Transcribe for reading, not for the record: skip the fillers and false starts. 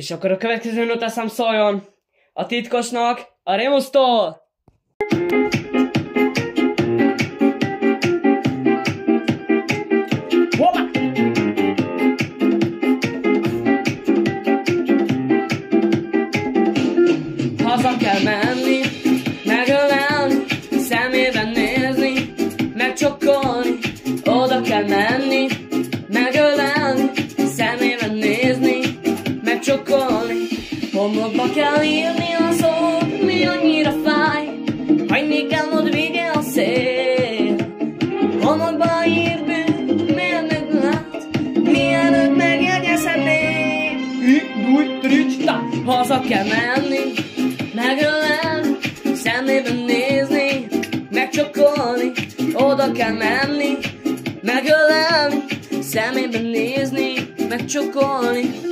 És akkor a következő notaszám szóljon a titkosnak a Remusztól! Hoppá! Haza kell menni, megölelni, szemében nézni, megcsokkolni. Oda kell menni, megölelni, szemében nézni, megcsokkolni. Homlokba kell írni a szót, mi annyira fáj, hagyni kell, ott vége a szél. Homlokba ír bűn, miért meglát, mielőtt megjegyezhetnél. Haza kell menni, megölelni, szemében nézni, megcsokkolni. Oda kell menni, megölelni, szemében nézni, megcsokkolni.